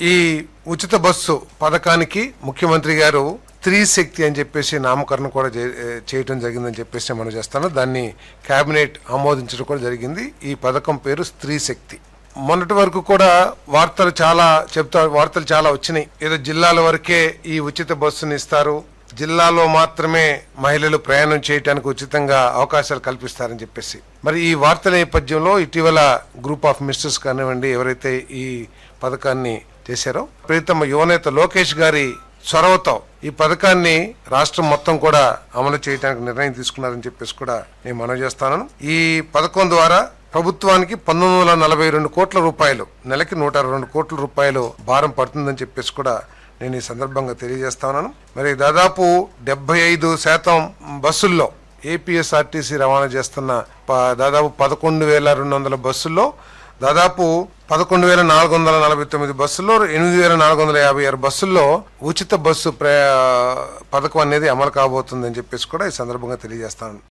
ఈ ఉచిత బస్సు పథకానికి ముఖ్యమంత్రి గారు స్త్రీ శక్తి అని చెప్పేసి నామకరణం కూడా చేయటం జరిగిందని చెప్పేసి మనం చేస్తాను. దాన్ని కేబినెట్ ఆమోదించడం కూడా జరిగింది. ఈ పథకం పేరు స్త్రీ శక్తి. మొన్నటి వరకు కూడా వార్తలు చాలా వచ్చినాయి. ఏదో జిల్లాల వరకే ఈ ఉచిత బస్సుని ఇస్తారు, జిల్లాలో మాత్రమే మహిళలు ప్రయాణం చేయడానికి ఉచితంగా అవకాశాలు కల్పిస్తారని చెప్పేసి. మరి ఈ వార్తల నేపథ్యంలో ఇటీవల గ్రూప్ ఆఫ్ మినిస్టర్స్ కానివ్వండి, ఎవరైతే ఈ పథకాన్ని చేశారో, ప్రీతమ యువనేత లోకేష్ గారి చొరవతో ఈ పథకాన్ని రాష్ట్రం మొత్తం కూడా అమలు చేయడానికి నిర్ణయం తీసుకున్నారని చెప్పేసి కూడా నేను మనవి చేస్తాను. ఈ పథకం ద్వారా ప్రభుత్వానికి 1942 కోట్ల రూపాయలు, నెలకి 122 కోట్ల రూపాయలు భారం పడుతుందని చెప్పేసి కూడా నేను ఈ సందర్భంగా తెలియజేస్తా ఉన్నాను. మరి దాదాపు 75% బస్సుల్లో ఏపీఎస్ఆర్టీసీ రవాణా చేస్తున్న దాదాపు 11,200 బస్సుల్లో దాదాపు 11,449 బస్సుల్లో 8,456 బస్సుల్లో ఉచిత బస్సు పథకం అనేది అమలు కాబోతుందని చెప్పేసి కూడా ఈ సందర్భంగా తెలియజేస్తాను.